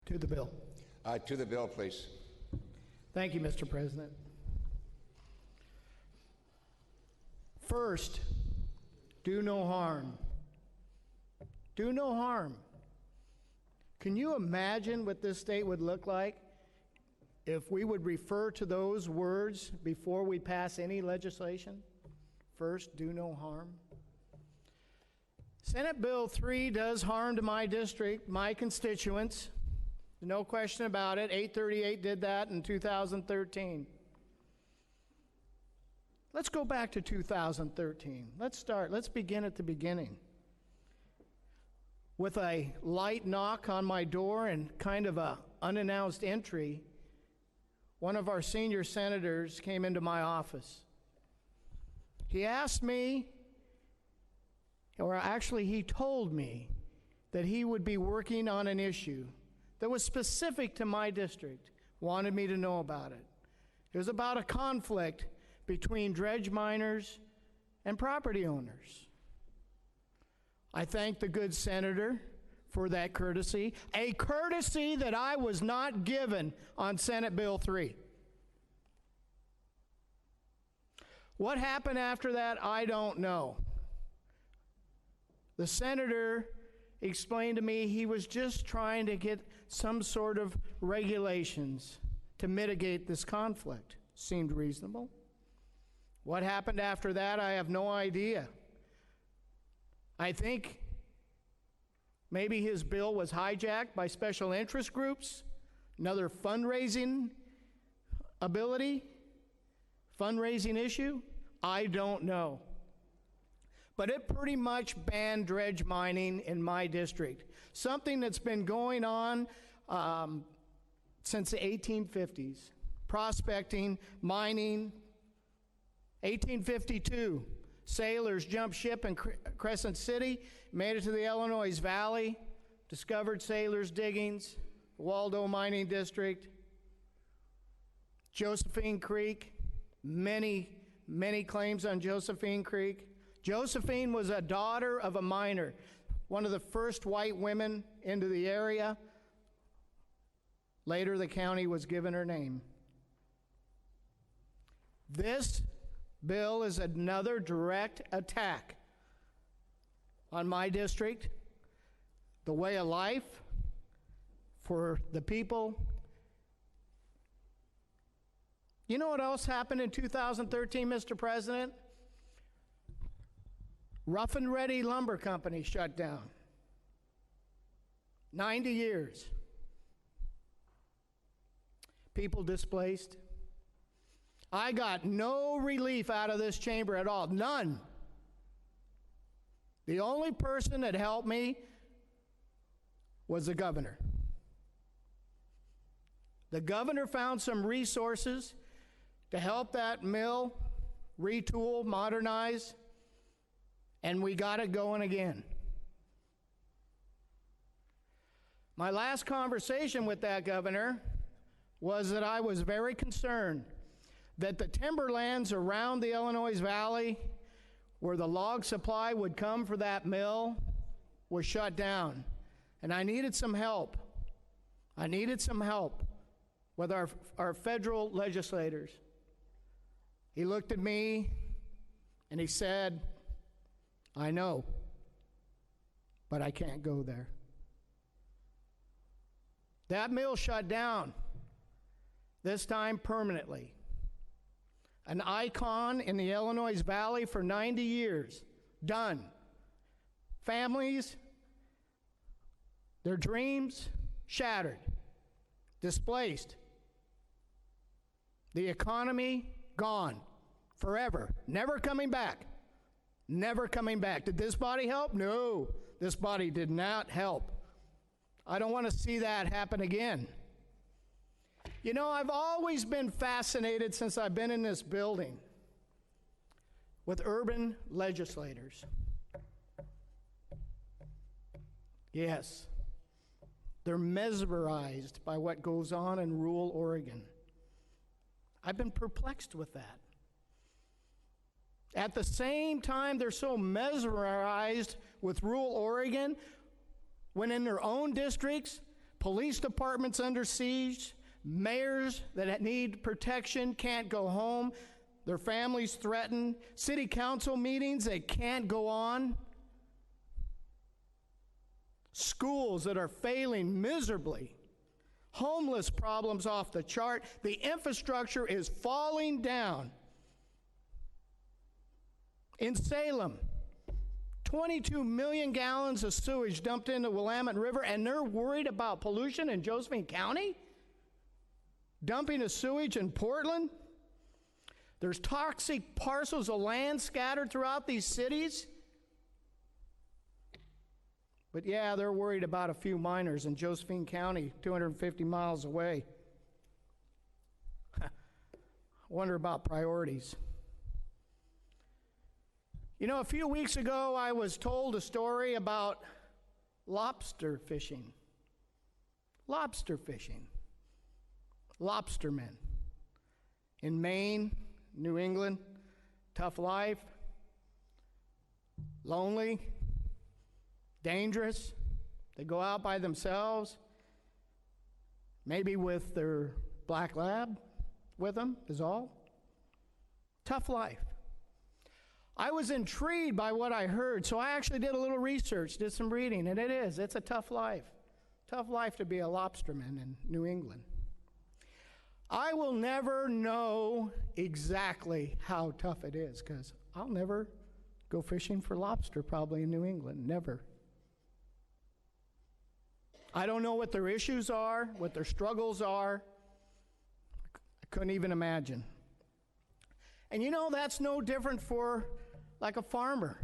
To the bill. To the bill, please. Thank you, Mr. President. First, do no harm. Do no harm. Can you imagine what this state would look like if we would refer to those words before we pass any legislation? First, do no harm. Senate Bill 3 does harm to my district, my constituents. No question about it. 838 did that in 2013. Let's go back to 2013. Let's begin at the beginning. With a light knock on my door and kind of an unannounced entry, one of our senior senators came into my office. He asked me, or actually he told me, that he would be working on an issue that was specific to my district, wanted me to know about it. It was about a conflict between dredge miners and property owners. I thank the good senator for that courtesy, a courtesy that I was not given on Senate Bill 3. What happened after that, I don't know. The senator explained to me he was just trying to get some sort of regulations to mitigate this conflict. Seemed reasonable. What happened after that, I have no idea. I think maybe his bill was hijacked by special interest groups, another fundraising issue. I don't know. But it pretty much banned dredge mining in my district, something that's been going on since the 1850s. Prospecting, mining. 1852, sailors jumped ship in Crescent City, made it to the Illinois Valley, discovered sailors' diggings, Waldo Mining District, Josephine Creek, many claims on Josephine Creek. Josephine was a daughter of a miner, one of the first white women into the area. Later, the county was given her name. This bill is another direct attack on my district, the way of life for the people. You know what else happened in 2013, Mr. President? Rough and Ready Lumber Company shut down. 90 years. People displaced. I got no relief out of this chamber at all. None. The only person that helped me was the governor. The governor found some resources to help that mill retool, modernize, and we got it going again. My last conversation with that governor was that I was very concerned that the timberlands around the Illinois Valley, where the log supply would come for that mill, was shut down. And I needed some help. I needed some help with our federal legislators. He looked at me and he said, I know, but I can't go there. That mill shut down, this time permanently. An icon in the Illinois Valley for 90 years. Done. Families, their dreams shattered, displaced. The economy gone forever, never coming back. Never coming back. Did this body help? No, this body did not help. I don't want to see that happen again. You know, I've always been fascinated since I've been in this building with urban legislators. Yes, they're mesmerized by what goes on in rural Oregon. I've been perplexed with that. At the same time, they're so mesmerized with rural Oregon when in their own districts, police departments under siege, mayors that need protection can't go home, their families threatened, city council meetings that can't go on, schools that are failing miserably, homeless problems off the chart, the infrastructure is falling down. In Salem, 22 million gallons of sewage dumped into Willamette River, and they're worried about pollution in Josephine County? Dumping of sewage in Portland? There's toxic parcels of land scattered throughout these cities. But yeah, they're worried about a few miners in Josephine County, 250 miles away. Wonder about priorities. You know, a few weeks ago, I was told a story about lobster fishing. Lobster fishing. Lobstermen. In Maine, New England, tough life, lonely, dangerous. They go out by themselves, maybe with their black lab with them is all. Tough life. I was intrigued by what I heard, so I actually did a little research, did some reading, and it's a tough life. Tough life to be a lobsterman in New England. I will never know exactly how tough it is, because I'll never go fishing for lobster probably in New England, never. I don't know what their issues are, what their struggles are. I couldn't even imagine. And you know, that's no different for like a farmer.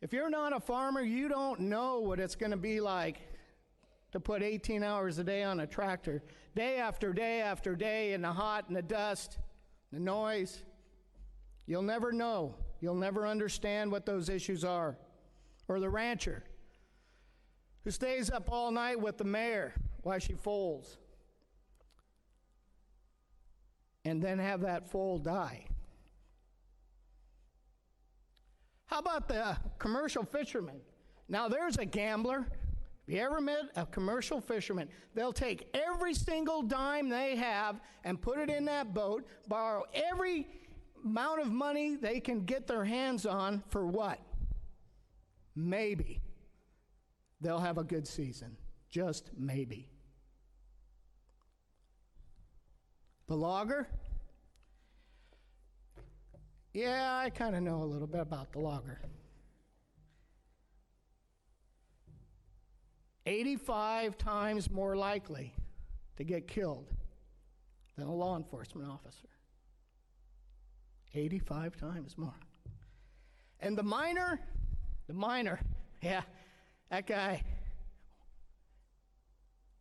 If you're not a farmer, you don't know what it's going to be like to put 18 hours a day on a tractor, day after day after day, in the hot and the dust, the noise. You'll never know. You'll never understand what those issues are. Or the rancher who stays up all night with the mare while she foals, and then have that foal die. How about the commercial fisherman? Now there's a gambler. Have you ever met a commercial fisherman? They'll take every single dime they have and put it in that boat, borrow every amount of money they can get their hands on for what? Maybe they'll have a good season. Just maybe. The logger? Yeah, I kind of know a little bit about the logger. 85 times more likely to get killed than a law enforcement officer. 85 times more. And the miner, yeah, that guy,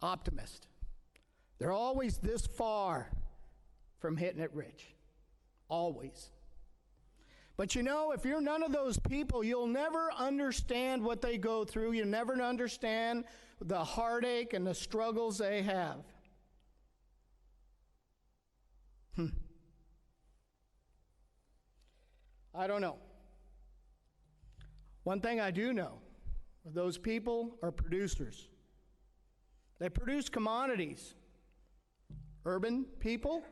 optimist. They're always this far from hitting it rich. Always. But you know, if you're none of those people, you'll never understand what they go through. You'll never understand the heartache and the struggles they have. I don't know. One thing I do know, those people are producers. They produce commodities. Urban people,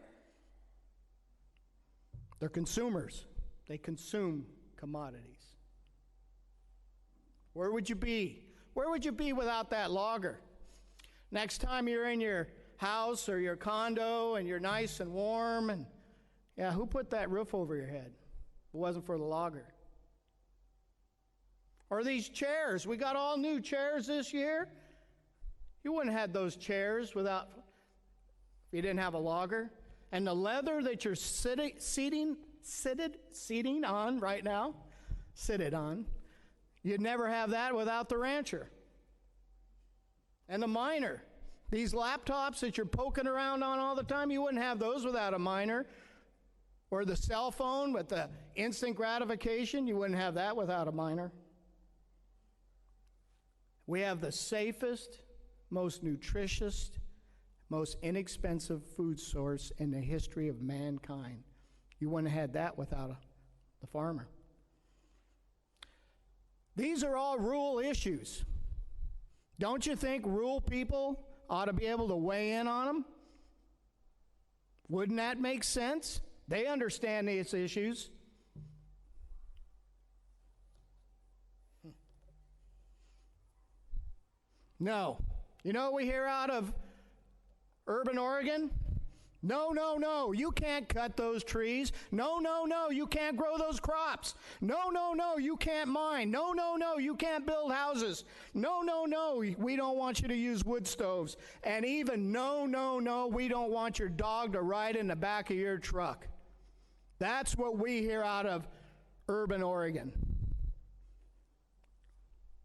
they're consumers. They consume commodities. Where would you be? Where would you be without that logger? Next time you're in your house or your condo and you're nice and warm, and yeah, who put that roof over your head? It wasn't for the logger. Or these chairs. We got all new chairs this year. You wouldn't have had those chairs without, if you didn't have a logger. And the leather that you're seating on right now, you'd never have that without the rancher. And the miner. These laptops that you're poking around on all the time, you wouldn't have those without a miner. Or the cell phone with the instant gratification, you wouldn't have that without a miner. We have the safest, most nutritious, most inexpensive food source in the history of mankind. You wouldn't have had that without the farmer. These are all rural issues. Don't you think rural people ought to be able to weigh in on them? Wouldn't that make sense? They understand these issues. No. You know what we hear out of urban Oregon? No, no, no, you can't cut those trees. No, no, no, you can't grow those crops. No, no, no, you can't mine. No, no, no, you can't build houses. No, no, no, we don't want you to use wood stoves. And even no, no, no, we don't want your dog to ride in the back of your truck. That's what we hear out of urban Oregon.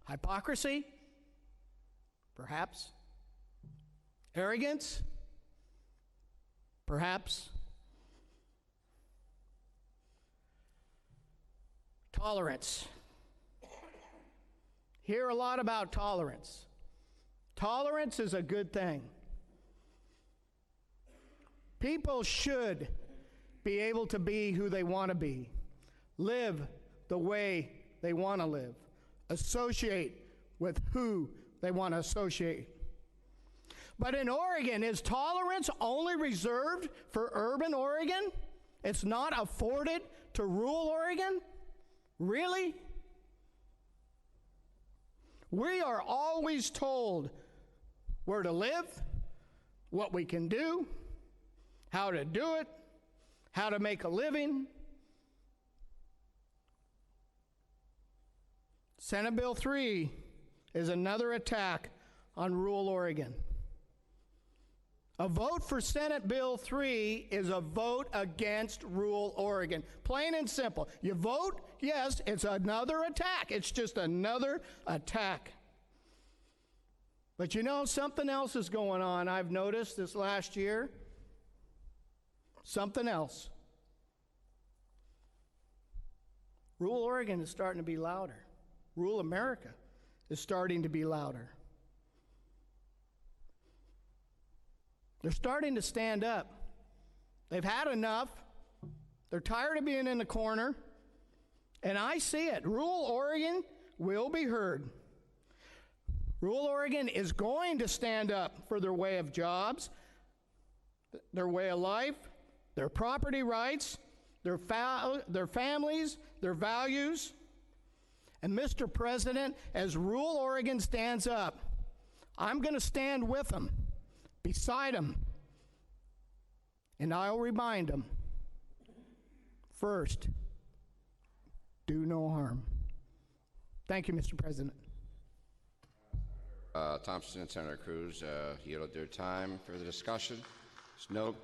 Hypocrisy? Perhaps. Arrogance? Perhaps. Tolerance. Hear a lot about tolerance. Tolerance is a good thing. People should be able to be who they want to be, live the way they want to live, associate with who they want to associate. But in Oregon, is tolerance only reserved for urban Oregon? It's not afforded to rural Oregon? Really? We are always told where to live, what we can do, how to do it, how to make a living. Senate Bill 3 is another attack on rural Oregon. A vote for Senate Bill 3 is a vote against rural Oregon. Plain and simple. You vote, yes, it's another attack. It's just another attack. But you know, something else is going on, I've noticed this last year. Something else. Rural Oregon is starting to be louder. Rural America is starting to be louder. They're starting to stand up. They've had enough. They're tired of being in the corner. And I see it. Rural Oregon will be heard. Rural Oregon is going to stand up for their way of jobs, their way of life, their property rights, their families, their values. And Mr. President, as rural Oregon stands up, I'm going to stand with them, beside them, and I'll remind them, first, do no harm. Thank you, Mr. President. Thompson and Senator Cruz yielded their time for the discussion. There's no